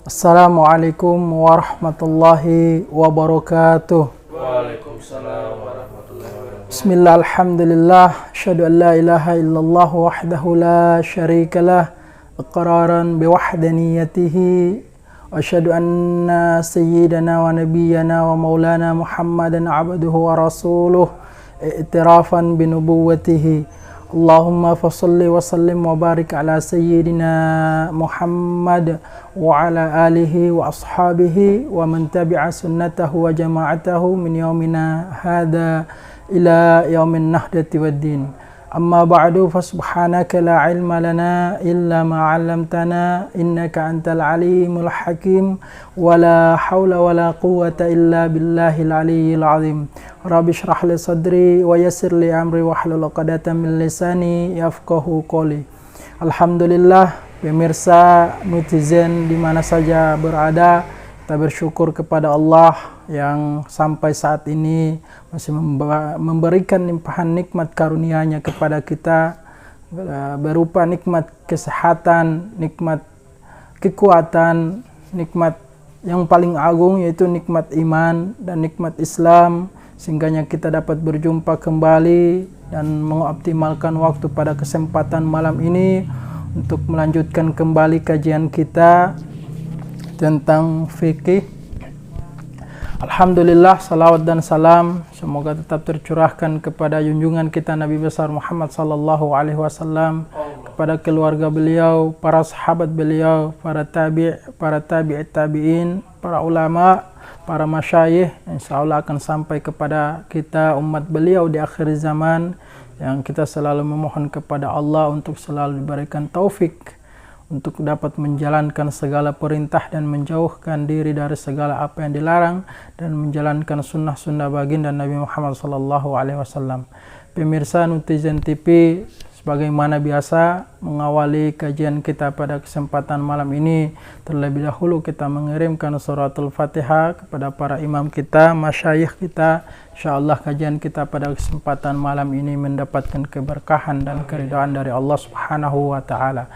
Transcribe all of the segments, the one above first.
Assalamualaikum warahmatullahi wabarakatuh. Waalaikumsalam warahmatullahi wabarakatuh. Bismillah, alhamdulillah, asyhadu an la ilaha illallah wahdahu la syarikalah, iqraran biwahdaniyatihi, wa asyhadu anna sayyidana wa nabiyyana wa maulana Muhammadan abduhu wa rasuluh, i'tirafan binubuwwatihi. Allahumma fasalli wa sallim wa barik ala sayyidina Muhammad wa ala alihi wa ashabihi wa man tabi'a sunnatahu wa jama'atahu min yaumina hadha ila yaumin nahdati waddin. Amma ba'du, fasubhanaka la ilma lana illa ma 'allamtana innaka antal alimul hakim wa la hawla wa la quwwata illa billahil aliyyil azim. Rabbi shrah li sadri wa yassir li amri wahlul 'uqdatam min lisani yafqahu qawli. Alhamdulillah, pemirsa netizen di mana saja berada, kita bersyukur kepada Allah yang sampai saat ini masih memberikan limpahan nikmat karunia-Nya kepada kita, berupa nikmat kesehatan, nikmat kekuatan, nikmat yang paling agung yaitu nikmat iman dan nikmat Islam, sehingga kita dapat berjumpa kembali dan mengoptimalkan waktu pada kesempatan malam ini untuk melanjutkan kembali kajian kita tentang fikih. Alhamdulillah, salawat dan salam semoga tetap tercurahkan kepada junjungan kita Nabi besar Muhammad sallallahu alaihi wasallam, kepada keluarga beliau, para sahabat beliau, para tabi'it tabi'in, para ulama, para masyayikh. Insyaallah akan sampai kepada kita umat beliau di akhir zaman, yang kita selalu memohon kepada Allah untuk selalu diberikan taufik untuk dapat menjalankan segala perintah dan menjauhkan diri dari segala apa yang dilarang, dan menjalankan sunnah-sunnah baginda Nabi Muhammad SAW. Pemirsa netizen TV, sebagaimana biasa mengawali kajian kita pada kesempatan malam ini, terlebih dahulu kita mengirimkan suratul Fatihah kepada para imam kita, masyayikh kita. Insyaallah kajian kita pada kesempatan malam ini mendapatkan keberkahan dan keridhaan dari Allah Subhanahu wa taala.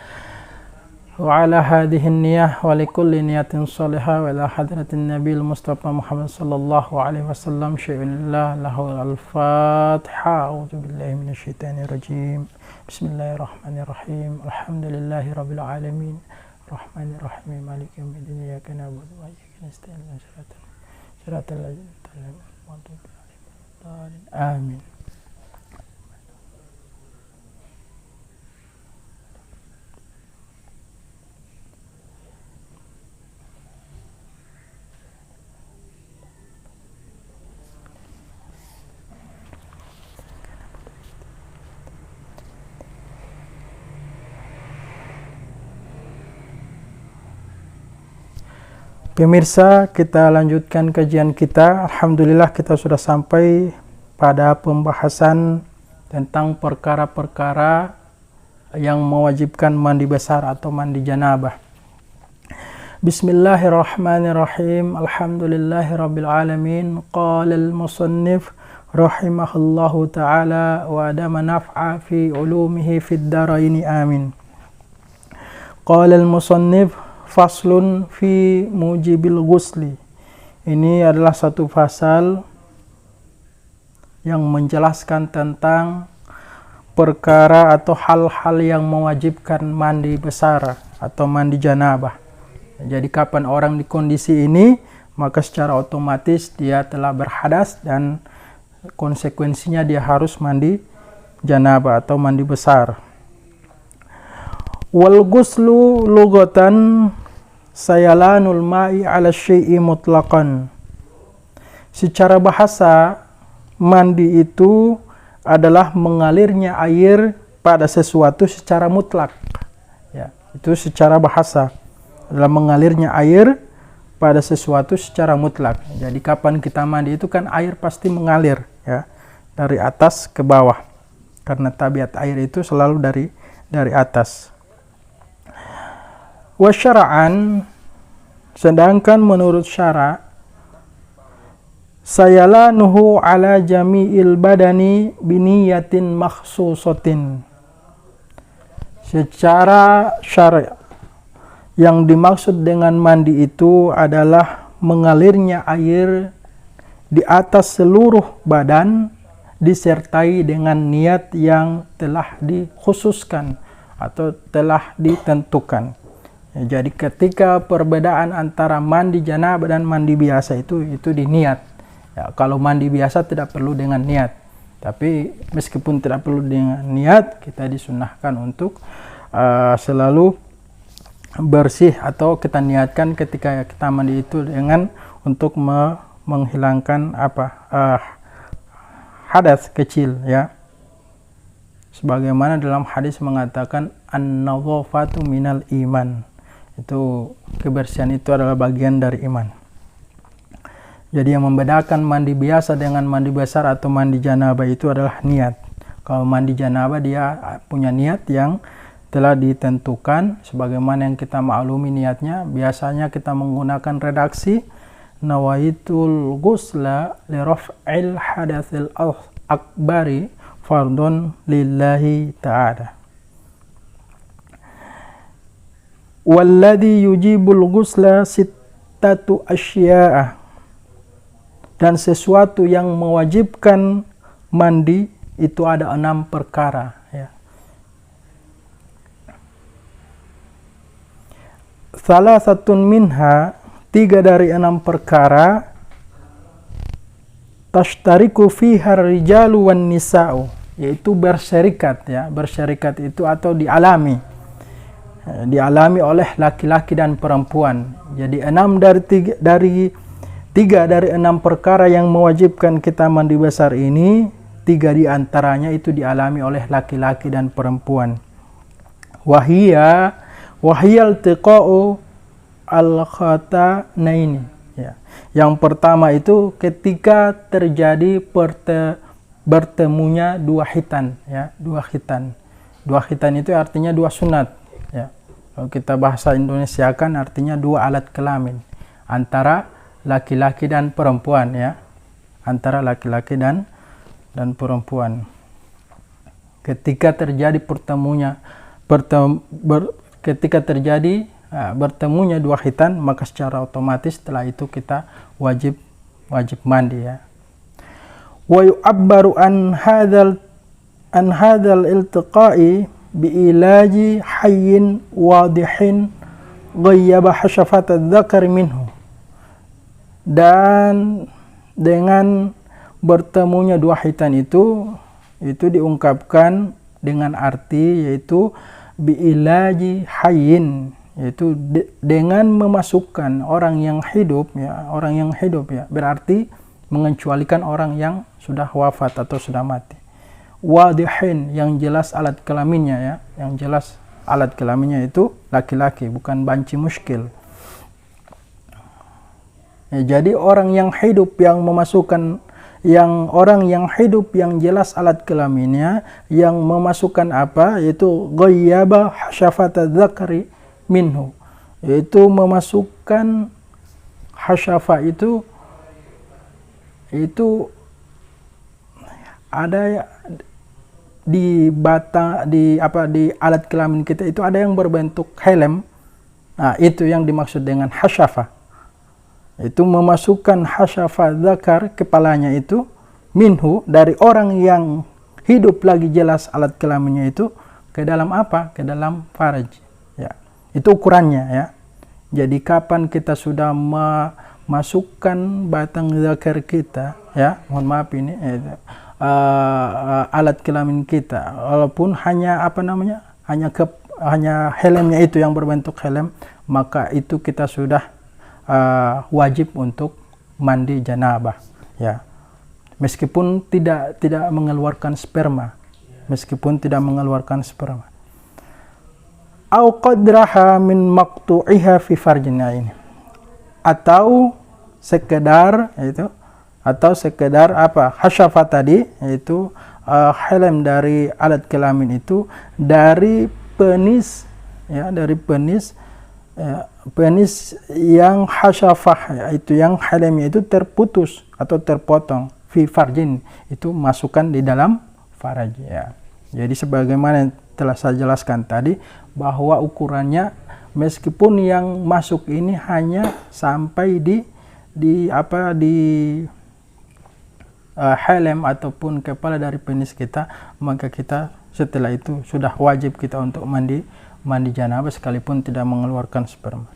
Wa ala hadhihi niyyah wa likulli niyatin salihah wa ila hadratin nabiil mustafa Muhammad sallallahu alaihi wasallam syai'illah lahu al-Fatihah. A'udzu billahi minasyaitonir rajim. Bismillahirrahmanirrahim. Alhamdulillahi rabbil alamin. Rahmanir rahim. Maliki yaumiddin. Iyyaka na'budu wa iyyaka nasta'in. Shiratal ladzina an'amta 'alaihim. Amin. Pemirsa, kita lanjutkan kajian kita. Alhamdulillah kita sudah sampai pada pembahasan tentang perkara-perkara yang mewajibkan mandi besar atau mandi janabah. Bismillahirrahmanirrahim. Alhamdulillahirabbil alamin. Qala al-musannif rahimahullahu taala wa adama naf'a fi ulumihi fid daraini amin. Qala al-musannif faslun fi mujibil ghusli. Ini adalah satu pasal yang menjelaskan tentang perkara atau hal-hal yang mewajibkan mandi besar atau mandi janabah. Jadi kapan orang di kondisi ini, maka secara otomatis dia telah berhadas dan konsekuensinya dia harus mandi janabah atau mandi besar. Wal ghuslu lughatan sayalanul ma'i 'ala syai'i mutlaqan. Secara bahasa, mandi itu adalah mengalirnya air pada sesuatu secara mutlak. Ya, itu secara bahasa adalah mengalirnya air pada sesuatu secara mutlak. Jadi kapan kita mandi itu kan air pasti mengalir, ya, dari atas ke bawah. Karena tabiat air itu selalu dari atas. Wa syara'an, sedangkan menurut syara' sayalanuhu ala jami'il badani biniyatin makhsusatin. Secara syara' Yang dimaksud dengan mandi itu adalah mengalirnya air di atas seluruh badan disertai dengan niat yang telah dikhususkan atau telah ditentukan. Jadi ketika perbedaan antara mandi janabah dan mandi biasa itu di niat. Kalau mandi biasa tidak perlu dengan niat. Tapi meskipun tidak perlu dengan niat, kita disunahkan untuk selalu bersih atau kita niatkan ketika kita mandi itu dengan untuk menghilangkan hadas kecil, ya. Sebagaimana dalam hadis mengatakan an-nadhafatu minal iman. Itu kebersihan itu adalah bagian dari iman. Jadi yang membedakan mandi biasa dengan mandi besar atau mandi janabah itu adalah niat. Kalau mandi janabah dia punya niat yang telah ditentukan, sebagaimana yang kita maklumi niatnya. Biasanya kita menggunakan redaksi nawaitul ghusla li raf'il hadatsil akbari fardun lillahi ta'ala. Walladhi yujibul ghusla sittatu asya'a. Dan sesuatu yang mewajibkan mandi itu ada 6 perkara, ya. Salah satu minha, 3 dari 6 perkara, tashtariku fiha rijalu wan nisa'u, yaitu berserikat, ya. Berserikat itu atau dialami oleh laki-laki dan perempuan. Jadi 3 dari 6 perkara yang mewajibkan kita mandi besar ini, 3 di antaranya itu dialami oleh laki-laki dan perempuan. Wahiyal tiqa'u al-khatanaini, ya. Yang pertama itu ketika terjadi bertemunya 2 khitan, ya, 2 khitan. 2 khitan itu artinya 2 sunat, ya. Kalau kita bahasa Indonesiakan artinya 2 alat kelamin antara laki-laki dan perempuan, ya. Antara laki-laki dan perempuan. Ketika terjadi bertemunya 2 khitan, maka secara otomatis setelah itu kita wajib mandi, ya. Wa yu'abbaru an hadzal iltiqa'i bi ilaji hayyin wadihin ghayyaba hashafat adz-dzakar minhu. Dan dengan bertemunya 2 khitan itu diungkapkan dengan arti yaitu biilaji hayyin, yaitu dengan memasukkan orang yang hidup, ya, berarti mengecualikan orang yang sudah wafat atau sudah mati. Wadihin, yang jelas alat kelaminnya, ya, yang jelas alat kelaminnya itu laki-laki, bukan banci muskil. Ya, jadi orang yang hidup yang memasukkan, orang yang hidup yang jelas alat kelaminnya yang memasukkan yaitu ghayyaba hasyafata dzakari minhu, yaitu memasukkan hasyafa itu ada di alat kelamin kita itu ada yang berbentuk helm. Nah, itu yang dimaksud dengan hasyafa. Itu memasukkan hasyafa dzakar, kepalanya itu, minhu, dari orang yang hidup lagi jelas alat kelaminnya itu, ke dalam ke dalam faraj, ya. Itu ukurannya, ya. Jadi kapan kita sudah memasukkan batang dzakar kita, ya, mohon maaf ini, alat kelamin kita, walaupun hanya hanya helmnya itu yang berbentuk helm, maka itu kita sudah wajib untuk mandi janabah, ya. Meskipun tidak mengeluarkan sperma, au qadraha min maqtu'iha fi farjina, ini, atau sekedar hasyafa tadi, yaitu helm dari alat kelamin itu dari penis, ya, penis yang hasyafah, yaitu yang helmnya itu terputus atau terpotong, fi farjin, itu masukkan di dalam faraj, ya. Jadi sebagaimana yang telah saya jelaskan tadi, bahwa ukurannya meskipun yang masuk ini hanya sampai di helm ataupun kepala dari penis kita, maka kita setelah itu sudah wajib kita untuk mandi janabah sekalipun tidak mengeluarkan sperma.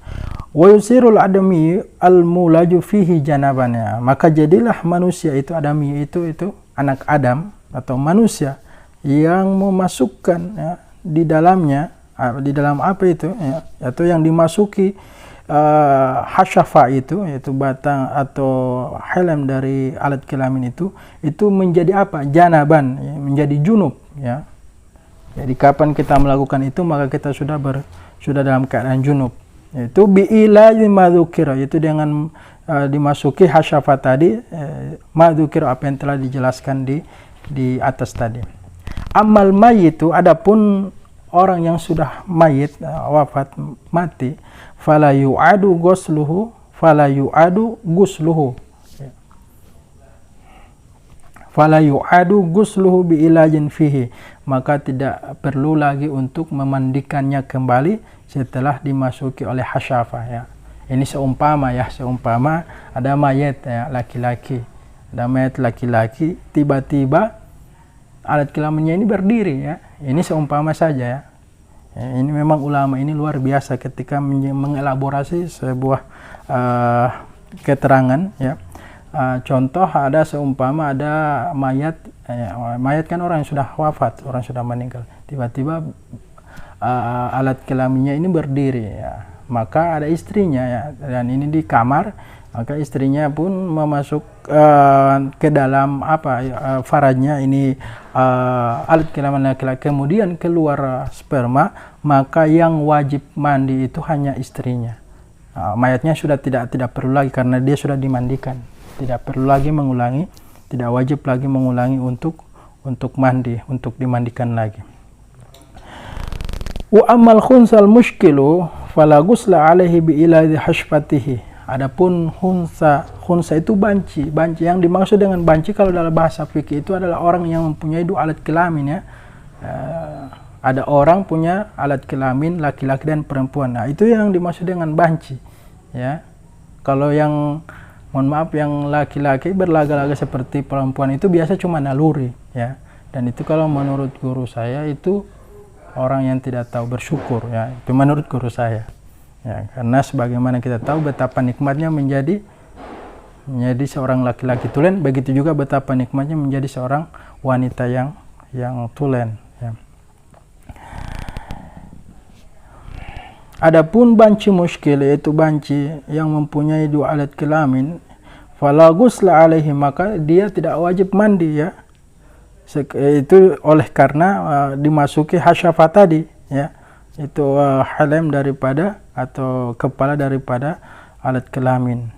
Wa yusirul adami al-mulaju fihi janabannya, maka jadilah manusia itu adami itu anak Adam atau manusia yang memasukkan ya, di dalam apa itu ya, atau yang dimasuki hasyafa itu, yaitu batang atau helm dari alat kelamin itu menjadi apa? Janaban, ya, menjadi junub ya. Jadi kapan kita melakukan itu maka kita sudah dalam keadaan junub. Yaitu bi'ilai madzukira, yaitu dengan dimasuki hasyafa tadi, madzukira apa yang telah dijelaskan di atas tadi. Amal mayitu, adapun orang yang sudah mayit, wafat, mati, fala yu'adu ghusluhu fala yu'adu ghusluhu bi ilajin fihi, maka tidak perlu lagi untuk memandikannya kembali setelah dimasuki oleh hasyafa ya. Ini seumpama ada mayat ya, laki-laki, tiba-tiba alat kelaminnya ini berdiri ya. Ini seumpama saja ya. Ini memang ulama ini luar biasa ketika mengelaborasi sebuah keterangan ya. Contoh seumpama ada mayat kan orang yang sudah wafat, orang sudah meninggal, tiba-tiba alat kelaminnya ini berdiri ya. Maka ada istrinya ya, dan ini di kamar, maka istrinya pun memasuk ke dalam farajnya ini alat kelamin laki-laki, kemudian keluar sperma, maka yang wajib mandi itu hanya istrinya. Mayatnya sudah tidak perlu lagi karena dia sudah dimandikan, tidak perlu lagi mengulangi, tidak wajib lagi mengulangi untuk mandi, untuk dimandikan lagi. Wa amal khunsal mushkilu fala ghusla alaihi bi iladi hashfatihi. Adapun khunsa itu banci yang dimaksud dengan banci kalau dalam bahasa fikih itu adalah orang yang mempunyai dua alat kelamin ya. Ada orang punya alat kelamin laki-laki dan perempuan. Nah, itu yang dimaksud dengan banci ya. Kalau yang yang laki-laki berlaga-laga seperti perempuan itu biasa cuma naluri ya. Dan itu kalau menurut guru saya itu orang yang tidak tahu bersyukur ya. Itu menurut guru saya. Ya, karena sebagaimana kita tahu betapa nikmatnya menjadi seorang laki-laki tulen, begitu juga betapa nikmatnya menjadi seorang wanita yang tulen ya. Adapun banci muskil, yaitu banci yang mempunyai dua alat kelamin, fala ghusla alaihi, maka dia tidak wajib mandi ya. Itu oleh karena dimasuki hasyafa tadi ya. Itu helm daripada atau kepala daripada alat kelamin.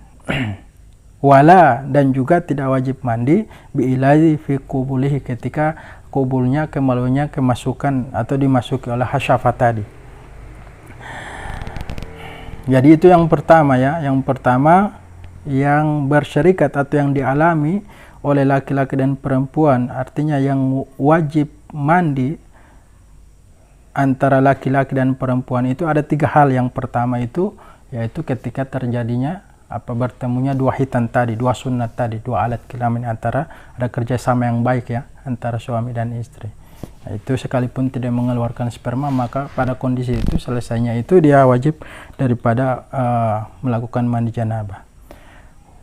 Wala, dan juga tidak wajib mandi bi'ilazi fi qubulihi, ketika kubulnya, kemaluannya kemasukan atau dimasuki oleh hasyafa tadi. Jadi itu yang pertama ya. Yang pertama yang bersyarikat atau yang dialami oleh laki-laki dan perempuan, artinya yang wajib mandi antara laki-laki dan perempuan itu ada tiga hal. Yang pertama itu yaitu ketika terjadinya bertemunya dua hitan tadi, dua sunnat tadi, dua alat kelamin, antara ada kerjasama yang baik ya antara suami dan istri. Nah, itu sekalipun tidak mengeluarkan sperma, maka pada kondisi itu selesainya itu dia wajib daripada melakukan mandi janabah.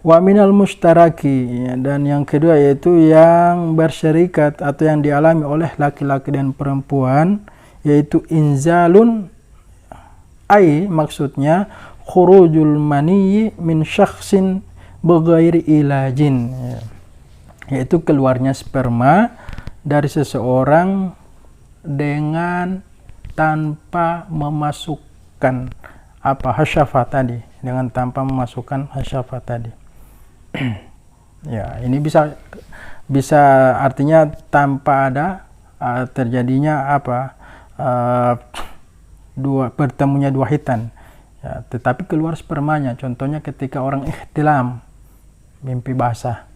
Wa minal mustaraki, dan yang kedua yaitu yang bersyarikat atau yang dialami oleh laki-laki dan perempuan, yaitu inzalun, maksudnya khurujul maniyyi min syakhsin bighairi ilajin, yaitu keluarnya sperma dari seseorang dengan tanpa memasukkan hasyafa tadi, dengan tanpa memasukkan hasyafa tadi. Ya, ini bisa artinya tanpa ada terjadinya bertemunya dua hitan ya, tetapi keluar spermanya. Contohnya ketika orang ihtilam, mimpi basah,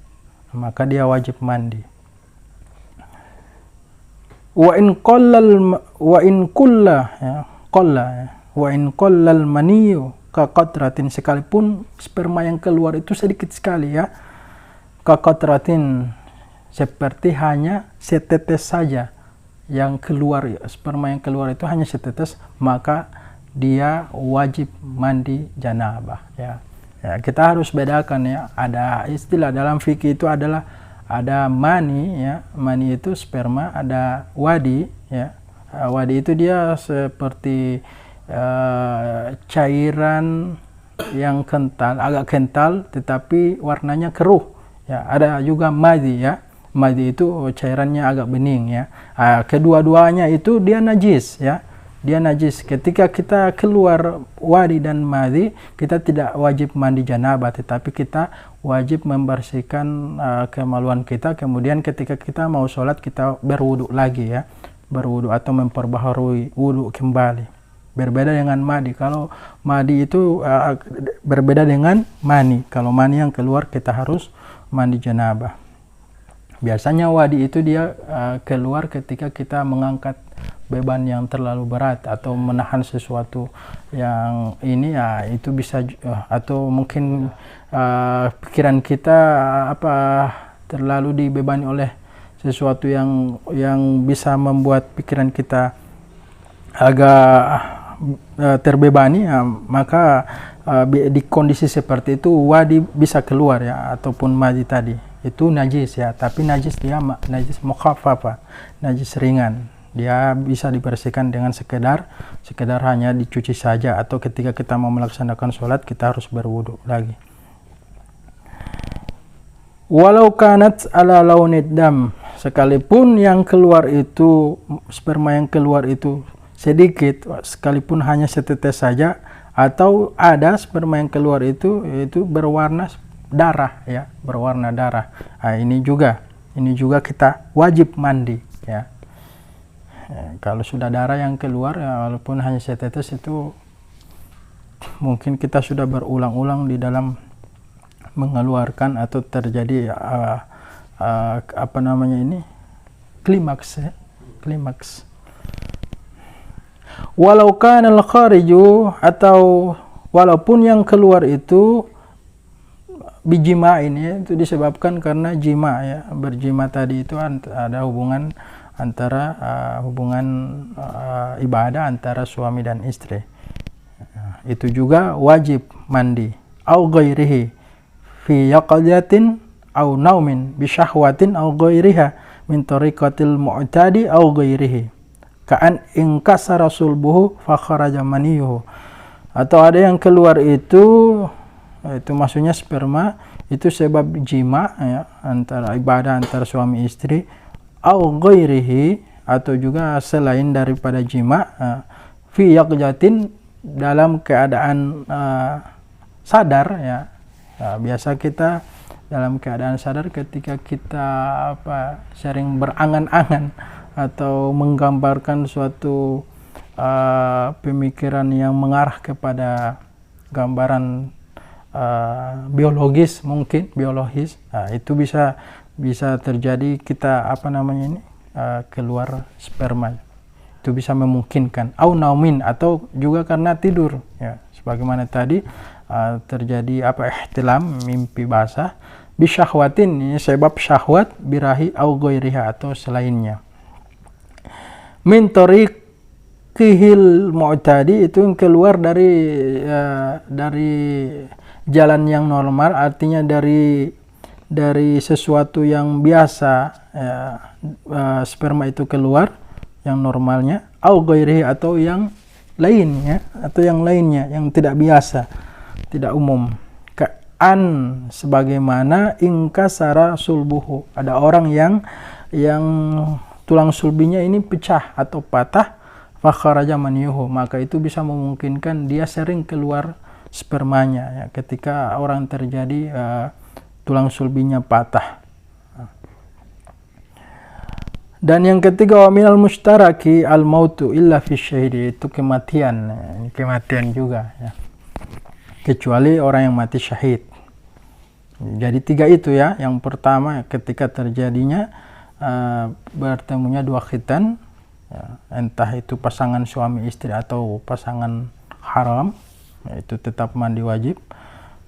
maka dia wajib mandi. Wa in qalla wa in qallal maniyu ka qatratin, sekalipun sperma yang keluar itu sedikit sekali ya, ka qatratin, seperti hanya setetes saja yang keluar, sperma yang keluar itu hanya setetes, maka dia wajib mandi janabah ya. Kita harus bedakan ya, ada istilah dalam fikih itu adalah ada mani ya, mani itu sperma, ada wadi ya. Wadi itu dia seperti cairan yang kental, agak kental tetapi warnanya keruh ya. Ada juga madhi ya, madhi itu cairannya agak bening ya. Kedua-duanya itu dia najis ya, dia najis. Ketika kita keluar wadi dan madhi, kita tidak wajib mandi janabah, tetapi kita wajib membersihkan kemaluan kita. Kemudian ketika kita mau sholat, kita berwudu lagi ya, berwudu atau memperbaharui wudu kembali. Berbeda dengan madi. Kalau madi itu berbeda dengan mani. Kalau mani yang keluar, kita harus mandi janabah. Biasanya wadi itu dia keluar ketika kita mengangkat beban yang terlalu berat atau menahan sesuatu yang ini ya, itu bisa atau mungkin pikiran kita terlalu dibebani oleh sesuatu yang bisa membuat pikiran kita agak terbebani ya, maka di kondisi seperti itu wadi bisa keluar ya, ataupun madi tadi itu najis ya, tapi najis dia najis mukhaffafah, najis ringan. Dia bisa dibersihkan dengan sekedar hanya dicuci saja, atau ketika kita mau melaksanakan sholat kita harus berwudu lagi. Walau kanat ala launid dam, sekalipun yang keluar itu, sperma yang keluar itu sedikit, sekalipun hanya setetes saja, atau ada sperma yang keluar itu berwarna darah ya, berwarna darah. Ini juga kita wajib mandi ya. Kalau sudah darah yang keluar ya, walaupun hanya setetes, itu mungkin kita sudah berulang-ulang di dalam mengeluarkan atau terjadi klimaks ya, klimaks. Walau kana al-khariju, atau walaupun yang keluar itu bijima, ini itu disebabkan karena jima ya, berjima tadi itu ada hubungan antara ibadah antara suami dan istri. Itu juga wajib mandi. Au ghairihi fi yaqazatin au naumin bi syahwatin au ghairiha min tariqatil mu'tadi au ghairihi ka'an inkasara sulbuhu fa kharaja maniyuhu. Atau ada yang keluar itu maksudnya sperma itu sebab jima ya, antara ibadah antara suami istri, au ghairihi, atau juga selain daripada jima, fi yaqjatin, dalam keadaan sadar ya. Biasa kita dalam keadaan sadar ketika kita sering berangan-angan atau menggambarkan suatu pemikiran yang mengarah kepada gambaran biologis, mungkin biologis, itu bisa terjadi kita keluar sperma. Itu bisa memungkinkan. Au naumin, atau juga karena tidur ya, sebagaimana tadi terjadi ihtilam, mimpi basah, bisyahwatin, ini sebab syahwat, birahi au ghairiha, atau selainnya. Min tariqihil mu'tadi, itu keluar dari jalan yang normal, artinya dari sesuatu yang biasa ya, sperma itu keluar yang normalnya, au ghairihi, atau yang lainnya, yang tidak biasa, tidak umum. Ka'an, sebagaimana ingkasara sulbuhu, ada orang yang tulang sulbinya ini pecah atau patah, fa kharaja maniyuhu, maka itu bisa memungkinkan dia sering keluar spermanya ya, ketika orang terjadi tulang sulbinya patah. Dan yang ketiga, wa minal mustaraki al mautu illa fi syahidi, itu kematian juga ya, kecuali orang yang mati syahid. Jadi tiga itu ya. Yang pertama, ketika terjadinya bertemunya dua khitan ya, entah itu pasangan suami istri atau pasangan haram, yaitu tetap mandi wajib.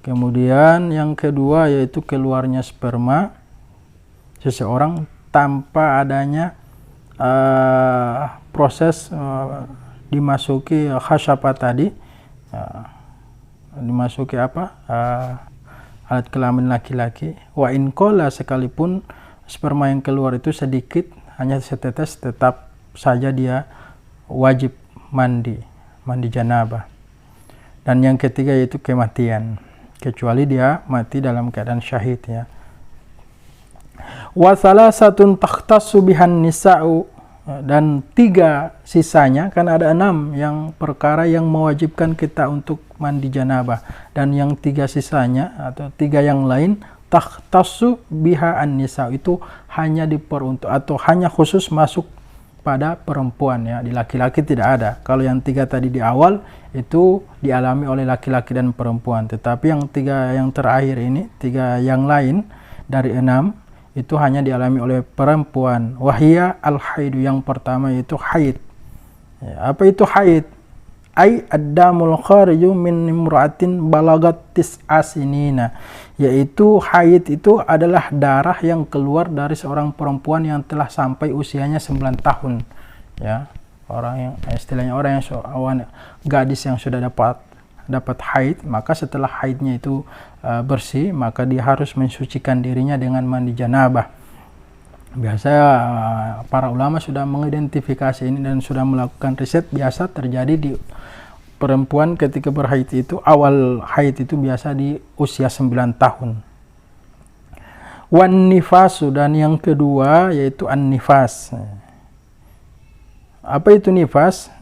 Kemudian yang kedua yaitu keluarnya sperma seseorang tanpa adanya proses dimasuki khasyafah tadi, dimasuki alat kelamin laki-laki. Wa in qala, sekalipun sperma yang keluar itu sedikit, hanya setetes, tetap saja dia wajib mandi janabah. Dan yang ketiga yaitu kematian, kecuali dia mati dalam keadaan syahid ya. Wa salasatun takhtassu bihan nisa'u, dan 3 sisanya, kan ada 6 yang perkara yang mewajibkan kita untuk mandi janabah, dan yang 3 sisanya atau 3 yang lain takhtassu biha an-nisa, itu hanya diperuntuk atau hanya khusus masuk pada perempuan ya, di laki-laki tidak ada. Kalau yang 3 tadi di awal itu dialami oleh laki-laki dan perempuan, tetapi yang 3 yang terakhir ini, 3 yang lain dari 6 itu hanya dialami oleh perempuan. Wahia al-haidu, yang pertama itu haid ya. Apa itu haid? Ai ad-damul khariju min imra'atin balagat tis'a sinina, yaitu haid itu adalah darah yang keluar dari seorang perempuan yang telah sampai usianya 9 tahun ya. Orang yang istilahnya orang yang gadis yang sudah dapat haid, maka setelah haidnya itu bersih, maka dia harus mensucikan dirinya dengan mandi janabah. Biasa para ulama sudah mengidentifikasi ini dan sudah melakukan riset. Biasa terjadi di perempuan ketika berhaid itu, awal haid itu biasa di usia 9 tahun. Wan nifasu, dan yang kedua yaitu an-nifas. Apa itu nifas?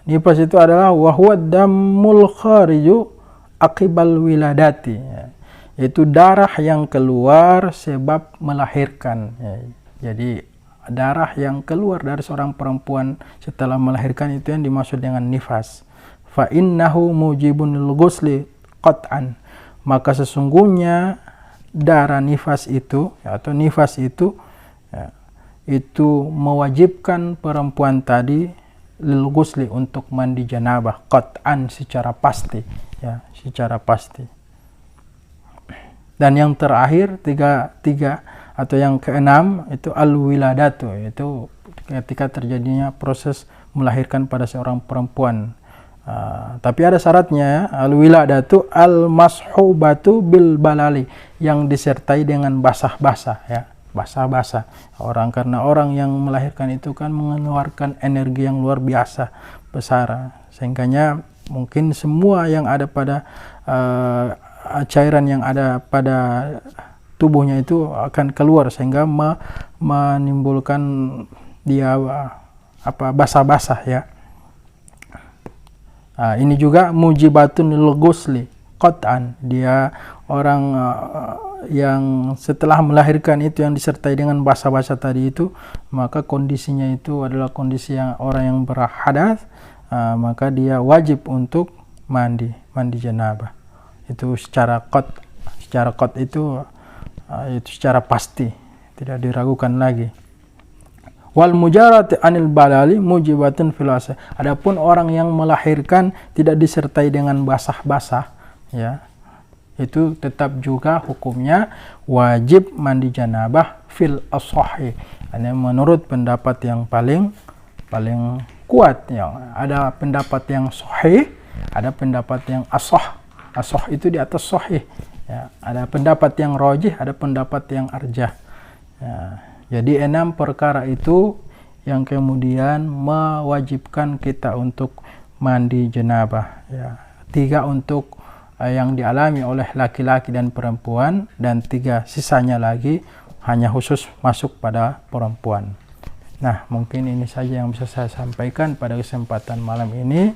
Nifas itu adalah wahwa damul khariju aqibal wiladati, yaitu darah yang keluar sebab melahirkan ya. Jadi darah yang keluar dari seorang perempuan setelah melahirkan itu yang dimaksud dengan nifas. Fa innahu mujibun lil ghusli qat'an, maka sesungguhnya darah nifas itu atau nifas itu ya, itu mewajibkan perempuan tadi lil ghusli, untuk mandi janabah, qat'an, secara pasti ya, secara pasti. Dan yang terakhir tiga atau yang keenam itu al-wiladatu, itu ketika terjadinya proses melahirkan pada seorang perempuan. Tapi ada syaratnya, al-wiladatu al-mashubatu bil balali, yang disertai dengan basah-basah ya, basah-basah. Karena orang yang melahirkan itu kan mengeluarkan energi yang luar biasa besar, sehingganya mungkin semua yang ada pada cairan yang ada pada tubuhnya itu akan keluar, sehingga menimbulkan dia basah-basah ya. Ini juga mujibatun lil ghusli qat'an, dia orang yang setelah melahirkan itu yang disertai dengan basah-basah tadi itu, maka kondisinya itu adalah kondisi yang orang yang berhadas, maka dia wajib untuk mandi janabah. Itu secara qat itu secara pasti, tidak diragukan lagi. Wal mujarrad anil balali mujibatun fil asah. Adapun orang yang melahirkan tidak disertai dengan basah-basah ya, itu tetap juga hukumnya wajib mandi janabah fil ashahi. Ini menurut pendapat yang paling kuat ya. Ada pendapat yang sahih, ada pendapat yang ashah. Ashah itu di atas sahih ya. Ada pendapat yang rajih, ada pendapat yang arjah ya. Jadi 6 perkara itu yang kemudian mewajibkan kita untuk mandi janabah ya. 3 untuk yang dialami oleh laki-laki dan perempuan, dan 3 sisanya lagi hanya khusus masuk pada perempuan. Nah, mungkin ini saja yang bisa saya sampaikan pada kesempatan malam ini.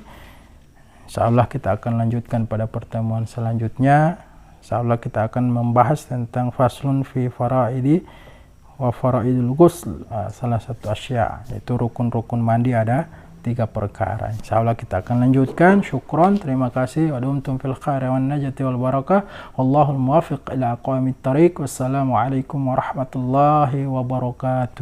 Insyaallah kita akan lanjutkan pada pertemuan selanjutnya. Insyaallah kita akan membahas tentang faslun fi faraidi wa faraidul ghusl, salah satu asya, yaitu rukun-rukun mandi ada 3 perkara. Insyaallah kita akan lanjutkan. Syukron, terima kasih. Wa dumtum fil khairi wan najati wal barakah. Wallahul muwaffiq ila aqwamit thariq. Wassalamualaikum warahmatullahi wabarakatuh.